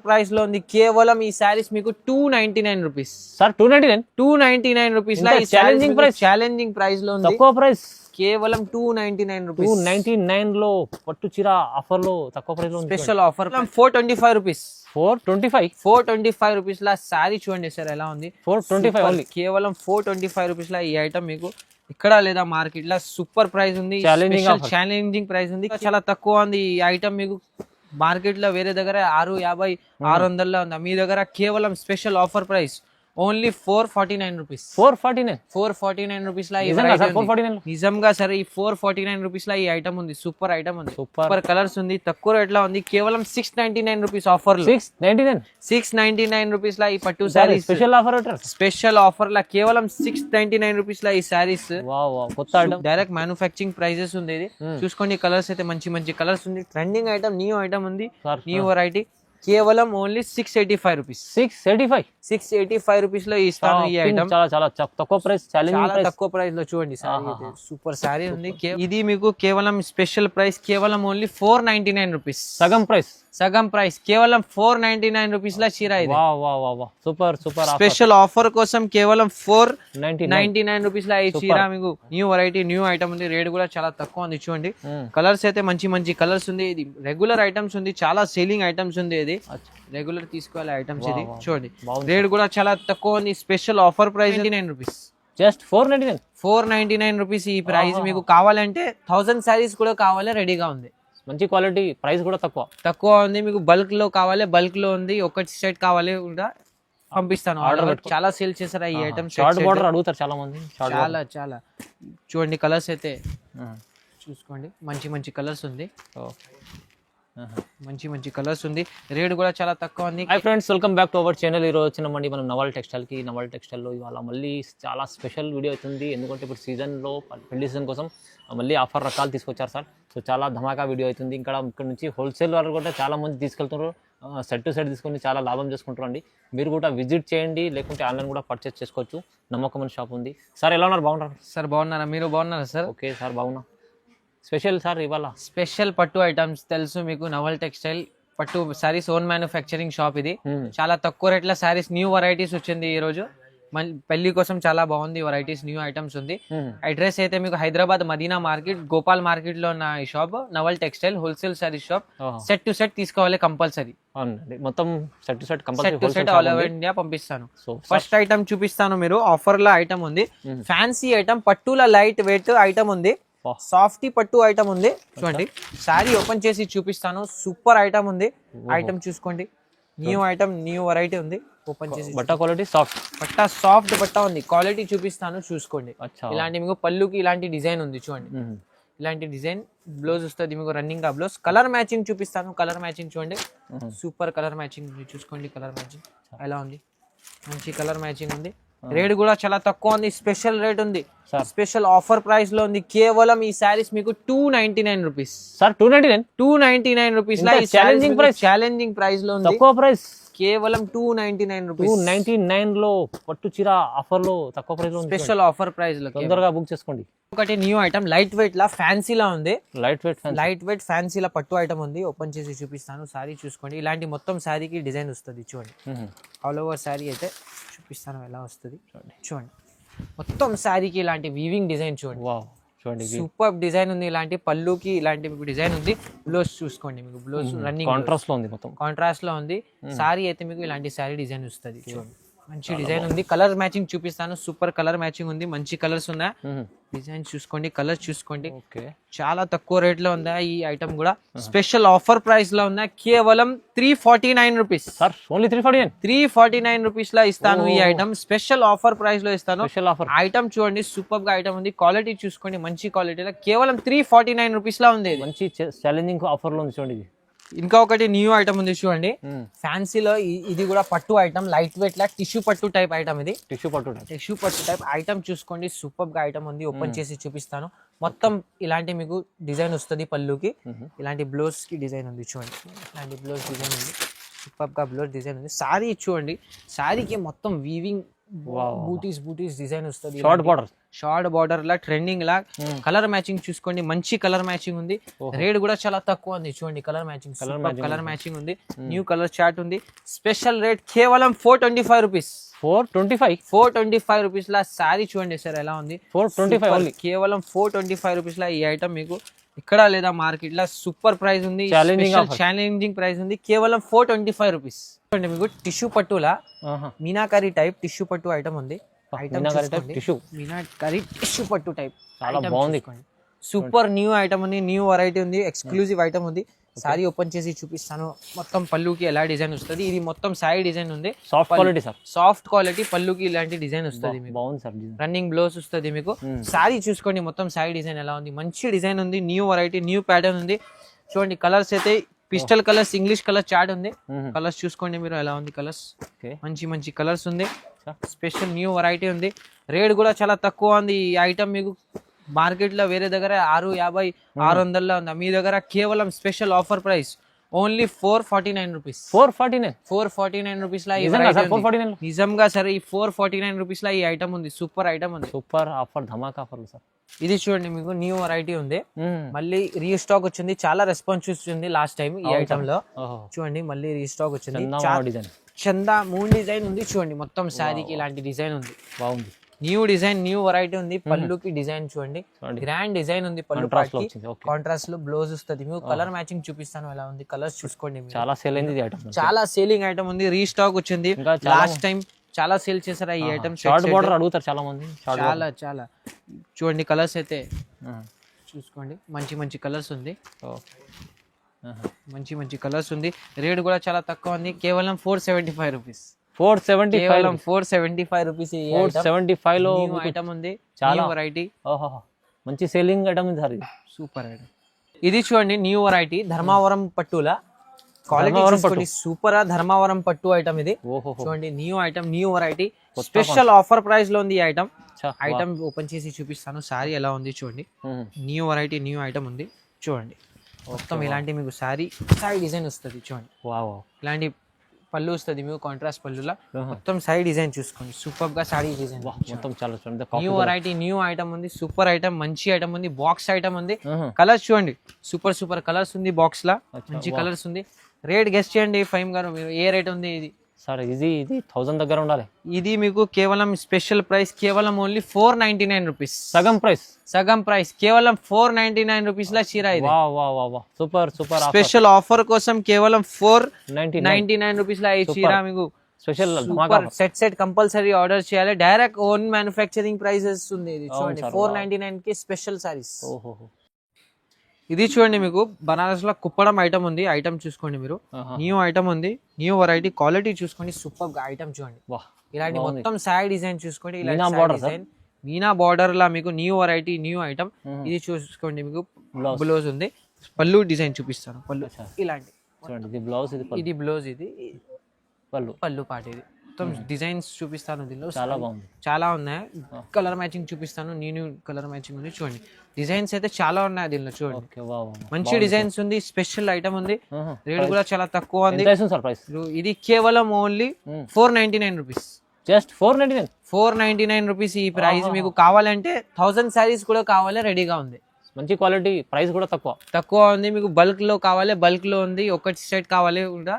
Price లో ఉంది. కేవలం ఈ సారీస్ మీకు 299 రూపీస్ సార్. 299 రూపీస్ లా ఛాలెంజింగ్ ప్రైస్, ఛాలెంజింగ్ ప్రైస్ లో ఉంది. తక్కువ ప్రైస్ కేవలం 299 రూపీస్. 299 లో పట్టు చీర ఆఫర్ లో తక్కువ ప్రైస్ లో స్పెషల్ ఆఫర్ 425 రూపీస్. 425 రూపీస్ లా సారీ చూడండి సార్ ఎలా ఉంది. 425 ఓన్లీ. కేవలం 425 రూపీస్ లా ఈ ఐటమ్ మీకు ఇక్కడ లేదా మార్కెట్ లో సూపర్ ప్రైస్ ఉంది. ఛాలెంజింగ్ ప్రైస్ ఉంది. చాలా తక్కువ ఉంది ఈ ఐటమ్ మీకు. మార్కెట్ లో వేరే దగ్గర 650 600 ఉంది. మీ దగ్గర కేవలం special offer price only 449 rupees. 449 rupees లా నిజంగా సరే ఈ 449 రూపీస్ లా ఈ ఐటమ్ ఉంది. సూపర్ ఐటమ్ ఉంది. సూపర్ కలర్స్ ఉంది. తక్కువ రేట్ లా ఉంది. కేవలం 699 రూపీస్ ఆఫర్. 699 రూపీస్ లా ఈ పట్టు సారీ స్పెషల్ ఆఫర్ లా కేవలం 699 రూపీస్ లా ఈ సారీస్. డైరెక్ట్ మ్యానుఫాక్చరింగ్ ప్రైజెస్ ఉంది. ఇది చూసుకోండి. కలర్స్ అయితే మంచి మంచి కలర్స్ ఉంది. ట్రెండింగ్ ఐటమ్, న్యూ ఐటమ్ ఉంది. New variety. కేవలం ఓన్లీ 685 రూపీస్. 685 రూపీస్ లో ఇస్తాను ఈ ఐటమ్. చాలా తక్కువ ప్రైస్. చాలా తక్కువ ప్రైస్ లో చూడండి. సారీ సూపర్ సారీ ఉంది. ఇది మీకు కేవలం స్పెషల్ ప్రైస్ కేవలం ఓన్లీ 499 రూపీస్. సగం ప్రైస్ కేవలం 499 రూపీస్ లా చీర ఇది. సూపర్ స్పెషల్ ఆఫర్ కోసం కేవలం 499 రూపీస్ లా ఈ చీర మీకు. న్యూ వెరైటీ, న్యూ ఐటమ్ ఉంది. రేట్ కూడా చాలా తక్కువ ఉంది. చూడండి కలర్స్ అయితే మంచి కలర్స్ ఉంది. ఇది రెగ్యులర్ ఐటమ్స్ ఉంది. చాలా సేలింగ్ ఐటమ్స్ ఉంది. ఇది రెగ్యులర్ తీసుకోవాలి ఐటమ్స్. ఇది చూడండి రేట్ కూడా చాలా తక్కువ ఉంది. Special offer price 99 rupees. Just 499 rupees ఈ ప్రైస్. మీకు కావాలంటే 1000 సారీస్ కూడా కావాలి, రెడీగా ఉంది. మంచి క్వాలిటీ. ప్రైస్ కూడా తక్కువ ఉంది. మీకు బల్క్ లో కావాలి, బల్క్ లో ఉంది. ఒక సెట్ కావాలి కూడా పంపిస్తాను. ఆర్డర్ చాలా సేల్ చేశారు ఈ ఐటమ్. షార్ట్ బార్డర్ అడుగుతారు చాలా మంది. చాలా చూడండి కలర్స్ అయితే చూసుకోండి. మంచి కలర్స్ ఉంది. మంచి కలర్స్ ఉంది. రేట్ కూడా చాలా తక్కువ ఉంది. Hi friends, welcome back to our channel. ఈరోజు వచ్చినామండి మనం నవల్ టెక్స్టైల్ కి. నవల్ టెక్స్టైల్ లో ఇవాళ మళ్ళీ చాలా స్పెషల్ వీడియో అవుతుంది. ఎందుకంటే ఇప్పుడు సీజన్ లో పెళ్లి సీజన్ కోసం మళ్ళీ ఆఫర్ రకాలు తీసుకొచ్చారు సార్. సో చాలా ధమాకా వీడియో అవుతుంది. ఇక్కడ నుంచి హోల్సేల్ వాళ్ళు కూడా చాలా మంది తీసుకెళ్తున్నారు. సెట్ టు సెట్ తీసుకొని చాలా లాభం చేసుకుంటారు అండి. మీరు కూడా విజిట్ చేయండి, లేకుంటే ఆన్లైన్ కూడా పర్చేస్ చేసుకోవచ్చు. నమ్మకమైన షాప్ ఉంది. సార్ ఎలా ఉన్నారు? బాగున్నారు సార్? బాగున్నారా? మీరు బాగున్నారా సార్? ఓకే సార్, బాగున్నా. స్పెషల్ సార్ ఇవాళ స్పెషల్ పట్టు ఐటమ్స్ తెలుసు మీకు. నవల్ టెక్స్టైల్ పట్టు సారీస్ ఓన్ మ్యానుఫ్యాక్చరింగ్ షాప్ ఇది. చాలా తక్కువ రేట్ల సారీస్, న్యూ వెరైటీస్ వచ్చింది ఈ రోజు. పెళ్లి కోసం చాలా బాగుంది వెరైటీస్, న్యూ ఐటమ్స్ ఉంది. అడ్రస్ అయితే మీకు హైదరాబాద్ మదీనా మార్కెట్, గోపాల్ మార్కెట్ లో ఉన్న ఈ shop Naval textile wholesale saris shop. Set to set తీసుకోవాలి కంపల్సరీ. మొత్తం set to set all over India పంపిస్తాను. ఫస్ట్ ఐటమ్ చూపిస్తాను. మీరు ఆఫర్ లో ఐటమ్ ఉంది. ఫ్యాన్సీ ఐటమ్, పట్టుల లైట్ వెయిట్ ఐటమ్ ఉంది. సాఫ్టీ పట్టు ఐటమ్ ఉంది. చూడండి సారీ ఓపెన్ చేసి చూపిస్తాను. సూపర్ ఐటమ్ ఉంది. ఐటమ్ చూసుకోండి. న్యూ ఐటమ్, న్యూ వెరైటీ ఉంది. ఓపెన్ చేసి బట్ట క్వాలిటీ సాఫ్ట్ బట్ట ఉంది. క్వాలిటీ చూపిస్తాను చూసుకోండి. ఇలాంటి మీకు పళ్ళుకి ఇలాంటి డిజైన్ ఉంది. చూడండి ఇలాంటి డిజైన్. బ్లౌజ్ వస్తుంది మీకు రన్నింగ్ గా బ్లౌజ్. కలర్ మ్యాచింగ్ చూపిస్తాను. కలర్ మ్యాచింగ్ చూడండి. సూపర్ కలర్ మ్యాచింగ్ ఉంది. చూసుకోండి కలర్ మ్యాచింగ్ ఎలా ఉంది. మంచి కలర్ మ్యాచింగ్ ఉంది. రేట్ కూడా చాలా తక్కువ ఉంది. స్పెషల్ రేట్ ఉంది. స్పెషల్ ఆఫర్ ప్రైస్ లో ఉంది. కేవలం ఈ సారీస్ మీకు 299 రూపీస్. సార్ 299 రూపీస్ లా ఛాలెంజింగ్ ప్రైస్ లో ఉంది. తక్కువ ప్రైస్ కేవలం 299 రూపీస్. 299 లో పట్టు చీర ఆఫర్ లో తక్కువ ప్రైస్ లో స్పెషల్ ఆఫర్ ప్రైస్ లో తొందరగా బుక్ చేసుకోండి. ఒకటి న్యూ ఐటమ్ లైట్ వెయిట్ లా ఫ్యాన్సీ లా ఉంది. లైట్ వెయిట్ ఫ్యాన్సీ లా పట్టు ఐటమ్ ఉంది. ఓపెన్ చేసి చూపిస్తాను. సారీ చూసుకోండి. ఇలాంటి మొత్తం సారీకి డిజైన్ వస్తుంది. చూడండి ఆల్ ఓవర్ సారీ అయితే చూపిస్తాను ఎలా వస్తుంది. చూడండి మొత్తం సారీకి ఇలాంటి వీవింగ్ డిజైన్ చూడండి. సూపర్ డిజైన్ ఉంది. ఇలాంటి పళ్ళుకి ఇలాంటి మీకు డిజైన్ ఉంది. బ్లౌజ్ చూసుకోండి. మీకు బ్లౌజ్ రన్నింగ్ కాంట్రాస్ట్ లో ఉంది. మొత్తం కాంట్రాస్ట్ లో ఉంది. సారీ అయితే మీకు ఇలాంటి సారీ డిజైన్ వస్తుంది. చూడండి మంచి డిజైన్ ఉంది. కలర్ మ్యాచింగ్ చూపిస్తాను. సూపర్ కలర్ మ్యాచింగ్ ఉంది. మంచి కలర్స్ ఉన్నాయి. డిజైన్ చూసుకోండి, కలర్ చూసుకోండి. చాలా తక్కువ రేట్ లో ఉందా ఈ ఐటమ్ కూడా. స్పెషల్ ఆఫర్ ప్రైస్ లో ఉందా. కేవలం 349 రూపీస్. సార్ ఓన్లీ 349 రూపీస్ లో ఇస్తాను ఈ ఐటమ్. స్పెషల్ ఆఫర్ ప్రైస్ లో ఇస్తాను. ఐటమ్ చూడండి సూపర్ గా ఐటమ్ ఉంది. క్వాలిటీ చూసుకోండి మంచి క్వాలిటీలో. కేవలం 349 రూపీస్ లా ఉంది. మంచి ఛాలెంజింగ్ ఆఫర్ లో ఉంది. చూడండి ఇంకా ఒకటి న్యూ ఐటమ్ ఉంది. చూడండి ఫ్యాన్సీలో ఇది కూడా పట్టు ఐటమ్. లైట్ వెయిట్ లా టిష్యూ పట్టు టైప్ ఐటమ్. ఇది టిష్యూ పట్టు టైప్ ఐటమ్ చూసుకోండి. సూపర్ గా ఐటమ్ ఉంది. ఓపెన్ చేసి చూపిస్తాను. మొత్తం ఇలాంటి మీకు డిజైన్ వస్తుంది. పళ్ళుకి ఇలాంటి బ్లౌజ్ కి డిజైన్ ఉంది. చూడండి ఇలాంటి బ్లౌజ్ డిజైన్ ఉంది. సూపర్ గా బ్లౌజ్ డిజైన్ ఉంది. సారీ చూడండి. సారీకి మొత్తం వీవింగ్ బూటీస్ డిజైన్ వస్తుంది, షార్ట్ బార్డర్, షార్ట్ బార్డర్ లా ట్రెండింగ్ లా. కలర్ మ్యాచింగ్ చూసుకోండి, మంచి కలర్ మ్యాచింగ్ ఉంది. రేట్ కూడా చాలా తక్కువ ఉంది చూడండి. కలర్ మ్యాచింగ్ కలర్ మ్యాచింగ్ ఉంది. న్యూ కలర్ చార్ట్ ఉంది. స్పెషల్ రేట్ కేవలం 425 రూపీస్. 425 రూపీస్ లా సారీ చూడండి సార్ ఎలా ఉంది. 425 కేవలం 425 రూపీస్ లా ఈ ఐటమ్ మీకు ఇక్కడ లేదా మార్కెట్ లా సూపర్ ప్రైస్ ఉంది. ఛాలెంజింగ్ ప్రైస్ ఉంది. కేవలం 425 రూపీస్. మీకు టిష్యూ పట్టులా మీనాకరీ టైప్ టిష్యూ పట్టు ఐటమ్ ఉంది. మీనాకరీ టిష్యూ పట్టు టైప్ చాలా బాగుంది. సూపర్ న్యూ ఐటమ్ ఉంది. న్యూ వెరైటీ ఉంది. ఎక్స్క్లూజివ్ ఐటమ్ ఉంది. సారీ ఓపెన్ చేసి చూపిస్తాను. మొత్తం పళ్ళుకి ఎలా డిజైన్ వస్తుంది. ఇది మొత్తం సారీ డిజైన్ ఉంది. Soft quality sir, soft quality. పళ్ళుకి ఇలాంటి డిజైన్ వస్తుంది. బాగుంది సార్. రన్నింగ్ బ్లౌజ్ వస్తుంది మీకు. సారీ చూసుకోండి మొత్తం సారీ డిజైన్ ఎలా ఉంది. మంచి డిజైన్ ఉంది. న్యూ వెరైటీ, న్యూ ప్యాటర్న్ ఉంది. చూడండి కలర్స్ అయితే pistol colours, English colour chart ఉంది. కలర్స్ చూసుకోండి మీరు ఎలా ఉంది. కలర్స్ మంచి కలర్స్ ఉంది. స్పెషల్ న్యూ వెరైటీ ఉంది. రేట్ కూడా చాలా తక్కువ ఉంది. ఈ ఐటమ్ మీకు మార్కెట్ లో వేరే దగ్గర 650 600 ఉంది. మీ దగ్గర కేవలం special offer price only 449 rupees. 449 rupees లా నిజంగా సరే ఈ 449 రూపీస్ లా ఈ ఐటమ్ ఉంది. సూపర్ ఐటమ్ ఉంది. సూపర్ ఆఫర్, ధమాకా ఆఫర్ సార్. ఇది చూడండి మీకు న్యూ వెరైటీ ఉంది. మళ్ళీ రీస్టాక్ వచ్చింది. చాలా రెస్పాన్స్ వచ్చింది లాస్ట్ టైం ఈ ఐటమ్ లో. చూడండి మళ్ళీ రీస్టాక్ వచ్చింది. చందా మూన్ డిజైన్ ఉంది. చూడండి మొత్తం శారీకి ఇలాంటి డిజైన్ ఉంది. బాగుంది. న్యూ డిజైన్, న్యూ వెరైటీ ఉంది. పళ్ళుకి డిజైన్ చూడండి, గ్రాండ్ డిజైన్ ఉంది. పళ్ళు కాంట్రాస్ట్ లో బ్లౌజ్ వస్తుంది. మీకు కలర్ మ్యాచింగ్ చూపిస్తాను ఎలా ఉంది. కలర్స్ చూసుకోండి. చాలా సేల్ అయింది ఐటమ్, చాలా సేలింగ్ ఐటమ్ ఉంది. రీస్టాక్ వచ్చింది. లాస్ట్ టైం చాలా సేల్ చేశారు ఈ ఐటమ్. షార్ట్ బార్డర్ అడుగుతారు చాలా మంది. చాలా చూడండి కలర్స్ అయితే చూసుకోండి. మంచి కలర్స్ ఉంది. మంచి కలర్స్ ఉంది. రేట్ కూడా చాలా తక్కువ ఉంది. కేవలం 475 రూపీస్. 475 రూపీస్. 475 లో ఐటమ్ ఉంది. చాలా వెరైటీ. మంచి సేలింగ్ ఐటమ్ ఉంది సార్. Super item. ఇది చూడండి న్యూ వెరైటీ ధర్మవరం పట్టులా. Quality super. ధర్మవరం పట్టు ఐటమ్ ఇది. చూడండి new item, new variety. Special offer price లో ఉంది ఈ ఐటమ్. ఐటమ్ ఓపెన్ చేసి చూపిస్తాను. సారీ ఎలా ఉంది చూడండి. న్యూ వెరైటీ, న్యూ ఐటమ్ ఉంది. చూడండి మొత్తం ఇలాంటి మీకు సారీ డిజైన్ వస్తుంది. చూడండి ఇలాంటి పళ్ళు వస్తుంది మీకు. కాంట్రాస్ట్ పళ్ళులా మొత్తం సారీ డిజైన్ చూసుకోండి. సూపర్ గా సారీ డిజైన్ మొత్తం చాలా. న్యూ వెరైటీ, న్యూ ఐటమ్ ఉంది. సూపర్ ఐటమ్, మంచి ఐటమ్ ఉంది. బాక్స్ ఐటమ్ ఉంది. కలర్స్ చూడండి. సూపర్ కలర్స్ ఉంది. బాక్స్ లా మంచి కలర్స్ ఉంది. రేట్ గెస్ట్ చేయండి ఫైమ్ గారు. మీరు ఏ రేట్ ఉంది ఇది సార్? ఇది 1000 దగ్గర ఉండాలి. ఇది మీకు కేవలం స్పెషల్ ప్రైస్ కేవలం ఓన్లీ 499 రూపీస్. సగం ప్రైస్ కేవలం 499 రూపీస్ లా చీర ఇది. సూపర్ స్పెషల్ ఆఫర్ కోసం కేవలం 499 రూపీస్ లా ఈ చీర మీకు స్పెషల్. సెట్ కంపల్సరీ ఆర్డర్ చేయాలి. డైరెక్ట్ ఓన్ మ్యానుఫ్యాక్చరింగ్ ప్రైసెస్ ఉంది ఇది. చూడండి 499 కి స్పెషల్ సారీస్. ఇది చూడండి మీకు బనారస్ లో కుప్పడం ఐటమ్ ఉంది. ఐటమ్ చూసుకోండి మీరు. న్యూ ఐటమ్ ఉంది. New variety. క్వాలిటీ చూసుకోండి. సూపర్ ఐటమ్ చూడండి. ఇలాంటి మొత్తం సారీ డిజైన్ చూసుకోండి. మీనా బార్డర్ లా మీకు న్యూ వెరైటీ, న్యూ ఐటమ్. ఇది చూసుకోండి మీకు బ్లౌజ్ ఉంది. పళ్ళు డిజైన్ చూపిస్తాను. పళ్ళు ఇలాంటి ఇది బ్లౌజ్. ఇది పళ్ళు పాట. ఇది మొత్తం డిజైన్స్ చూపిస్తాను. దీనిలో చాలా ఉన్నాయి. కలర్ మ్యాచింగ్ చూపిస్తాను. న్యూ కలర్ మ్యాచింగ్ ఉంది. చూడండి డిజైన్స్ అయితే చాలా ఉన్నాయి దీనిలో. చూడండి మంచి డిజైన్స్ ఉంది. స్పెషల్ ఐటమ్ ఉంది. రేట్ కూడా చాలా తక్కువ ఉంది. ఇది కేవలం ఓన్లీ 499 రూపీస్. జస్ట్ 499 రూపీస్ ఈ ప్రైస్. మీకు కావాలంటే 1000 సారీస్ కూడా కావాలి, రెడీగా ఉంది. మంచి క్వాలిటీ. ప్రైస్ కూడా తక్కువ ఉంది. మీకు బల్క్ లో కావాలి, బల్క్ లో ఉంది. ఒక సెట్ కావాలి కూడా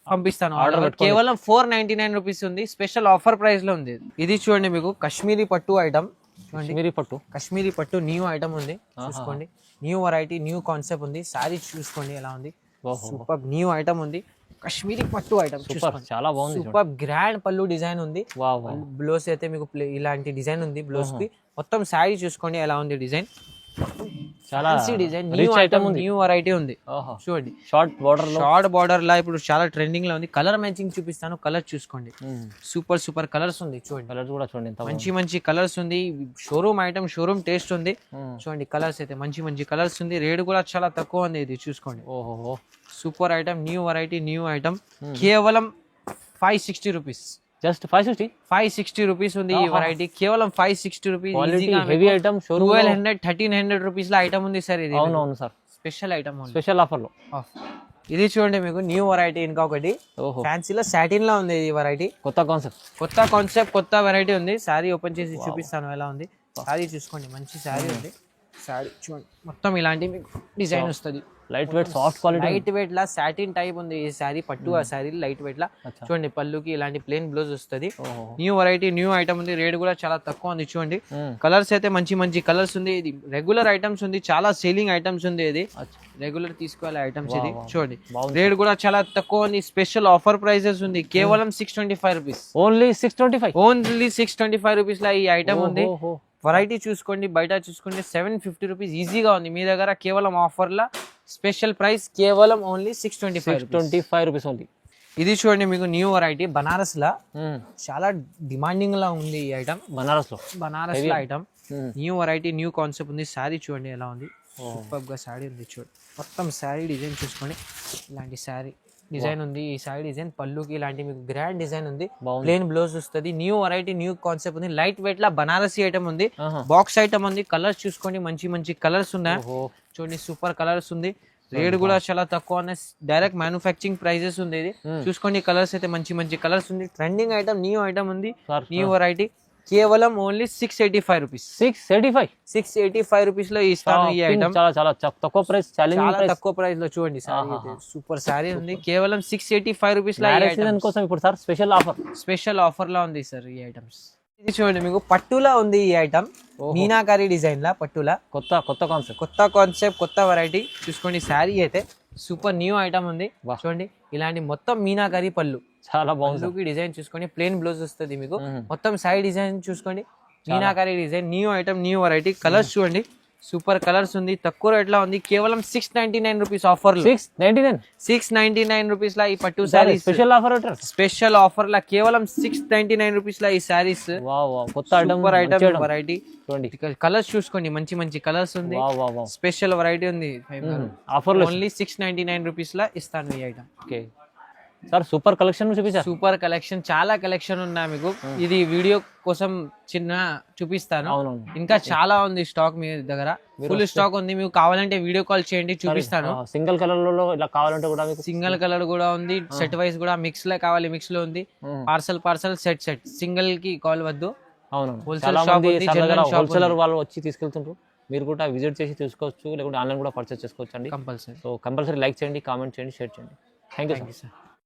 పంపిస్తాను. ఆర్డర్ కేవలం 499 రూపీస్ ఉంది. స్పెషల్ ఆఫర్ ప్రైస్ లో ఉంది. ఇది చూడండి మీకు కాశ్మీరీ పట్టు ఐటమ్. కాశ్మీరీ పట్టు న్యూ ఐటమ్ ఉంది. చూసుకోండి. న్యూ వెరైటీ, న్యూ కాన్సెప్ట్ ఉంది. సారీ చూసుకోండి ఎలా ఉంది. సూపర్ న్యూ ఐటమ్ ఉంది. కాశ్మీరీ పట్టు ఐటమ్ చాలా బాగుంది. సూపర్ గ్రాండ్ పళ్ళు డిజైన్ ఉంది. బ్లౌజ్ అయితే మీకు ఇలాంటి డిజైన్ ఉంది. బ్లౌజ్ కి మొత్తం సారీ చూసుకోండి ఎలా ఉంది డిజైన్. చాలా design new item, new variety ఉంది. చూడండి షార్ట్ బార్డర్ లా ఇప్పుడు చాలా ట్రెండింగ్ లో ఉంది. కలర్ మ్యాచింగ్ చూపిస్తాను. కలర్ చూసుకోండి. సూపర్ కలర్స్ ఉంది. చూడండి కలర్స్ కూడా చూడండి. మంచి కలర్స్ ఉంది. షోరూమ్ ఐటమ్, షోరూమ్ టేస్ట్ ఉంది. చూడండి కలర్స్ అయితే మంచి కలర్స్ ఉంది. రేట్ కూడా చాలా తక్కువ ఉంది. ఇది చూసుకోండి. Super item, new variety, new item. కేవలం 560 రూపీస్. జస్ట్ 560 రూపీస్ ఉంది ఈ వెరైటీ. కేవలం 560 రూపీస్. Heavy item. 1200 1300 రూపీస్ లో ఐటమ్ ఉంది సార్. ఇది అవును sir. Special item, special offer లో. ఇది చూడండి మీకు న్యూ వెరైటీ ఇంకా ఒకటి ఓహో ఫ్యాన్సీలో సాటిన్ లో ఉంది ఈ వెరైటీ. కొత్త కాన్సెప్ట్. కొత్త కాన్సెప్ట్, కొత్త వెరైటీ ఉంది. శారీ ఓపెన్ చేసి చూపిస్తాను ఎలా ఉంది. శారీ చూసుకోండి, మంచి శారీ ఉంది. శారీ చూడండి మొత్తం ఇలాంటి మీకు డిజైన్ వస్తుంది. Light weight soft quality. Light weight లా సాటిన్ టైప్ ఉంది ఈ శారీ. పట్టు ఆ శారీ లైట్ వెయిట్ లా చూడండి. పళ్ళుకి ఇలాంటి ప్లేన్ బ్లౌజ్ వస్తుంది. న్యూ వెరైటీ, న్యూ ఐటమ్ ఉంది. రేట్ కూడా చాలా తక్కువ ఉంది చూడండి. కలర్స్ అయితే మంచి మంచి కలర్స్ ఉంది. ఇది రెగ్యులర్ ఐటమ్స్ ఉంది, చాలా సేలింగ్ ఐటమ్స్ ఉంది. ఇది రెగ్యులర్ తీసుకోవాలి ఐటమ్స్. ఇది చూడండి రేట్ కూడా చాలా తక్కువ ఉంది. స్పెషల్ ఆఫర్ ప్రైజెస్ ఉంది. కేవలం 625 రూపీస్. ఓన్లీ 625. ఓన్లీ 625 రూపీస్ లా ఈ ఐటమ్ ఉంది. వెరైటీ చూసుకోండి, బయట చూసుకోండి 750 రూపీస్ ఈజీగా ఉంది. మీ దగ్గర కేవలం ఆఫర్ లా స్పెషల్ ప్రైస్ కేవలం ఓన్లీ 625 రూపీస్ ఓన్లీ. ఇది చూడండి మీకు న్యూ వెరైటీ బనారస్ లా చాలా డిమాండింగ్ లా ఉంది ఈ ఐటమ్. బనారస్ లో item new variety, new concept ఉంది. శారీ చూడండి ఎలా ఉంది. సూపర్ గా శారీ ఉంది చూడండి. మొత్తం శారీ డిజైన్ చూసుకోండి. ఇలాంటి శారీ డిజైన్ ఉంది. ఈ శారీ డిజైన్ పళ్ళుకి ఇలాంటి మీకు గ్రాండ్ డిజైన్ ఉంది. ప్లేన్ బ్లౌజ్ వస్తుంది. న్యూ వెరైటీ, న్యూ కాన్సెప్ట్ ఉంది. లైట్ వెయిట్ లా బనారసీ ఐటమ్ ఉంది. బాక్స్ ఐటమ్ ఉంది. కలర్స్ చూసుకోండి, మంచి మంచి కలర్స్ ఉన్నాయి చూడండి. సూపర్ కలర్స్ ఉంది. రేట్ కూడా చాలా తక్కువ. డైరెక్ట్ మ్యానుఫ్యాక్చరింగ్ ప్రైజెస్ ఉంది. ఇది చూసుకోండి. కలర్స్ అయితే మంచి మంచి కలర్స్ ఉంది. ట్రెండింగ్ ఐటమ్, న్యూ ఐటమ్ ఉంది. న్యూ వెరైటీ కేవలం ఓన్లీ 685 రూపీస్. 685 రూపీస్ లో ఇస్తాను ఈ ఐటమ్. చాలా చాలా తక్కువ ప్రైస్. చాలా తక్కువ ప్రైస్ లో చూడండి. సూపర్ సారీ ఉంది. కేవలం 685 రూపీస్ లో కోసం ఇప్పుడు సార్ స్పెషల్ ఆఫర్ లా ఉంది సార్ ఈ ఐటమ్స్. ఇది చూడండి మీకు పట్టులా ఉంది ఈ ఐటమ్. మీనాకారి డిజైన్ లా పట్టులా. కొత్త కాన్సెప్ట్, కొత్త వెరైటీ చూసుకోండి. శారీ అయితే సూపర్ న్యూ ఐటమ్ ఉంది. చూడండి ఇలాంటి మొత్తం మీనాకారి పళ్ళు చాలా బాగుంది. డిజైన్ చూసుకోండి. ప్లేన్ బ్లౌజ్ వస్తుంది మీకు. మొత్తం సైడ్ డిజైన్ చూసుకోండి. Meenakari design, new item, new variety. Colours చూడండి, సూపర్ కలర్స్ ఉంది. తక్కువ రేట్ లో ఉంది. కేవలం 699 రూపీస్ ఆఫర్. 699 రూపీస్ లా ఈ పట్టు సారీ స్పెషల్ ఆఫర్ లా కేవలం 699 రూపీస్ లా ఈ saris. Super item variety. Colours చూసుకోండి, మంచి మంచి కలర్స్ ఉంది. స్పెషల్ వెరైటీ ఉంది. ఆఫర్ ఓన్లీ 699 రూపీస్ లా ఇస్తాను ఈ ఐటమ్. సార్ సూపర్ కలెక్షన్ చూపించారు. సూపర్ కలెక్షన్, చాలా కలెక్షన్ ఉన్నాయి మీకు. ఇది వీడియో కోసం చిన్న చూపిస్తాను. ఇంకా చాలా ఉంది స్టాక్ మీ దగ్గర. ఫుల్ స్టాక్ ఉంది. మీకు కావాలంటే వీడియో కాల్ చేయండి, చూపిస్తాను. సింగిల్ కలర్ లో ఇలా కావాలంటే కూడా సింగిల్ కలర్ కూడా ఉంది. సెట్ వైస్ కూడా మిక్స్ లో కావాలి, మిక్స్ లో ఉంది. పార్సల్ సెట్ సింగిల్ కి కాల్ వద్దు. హోల్సేలర్ వాళ్ళు వచ్చి తీసుకెళ్తుంటారు. మీరు కూడా విజిట్ చేసి తీసుకోవచ్చు, లేకుంటే ఆన్లైన్ కూడా పర్చేస్ చేసుకోవచ్చు అండి. కంపల్సరీ. సో కంపల్సరీ లైక్ చేయండి, కామెంట్ చేయండి, షేర్ చేయండి. Thank you sir.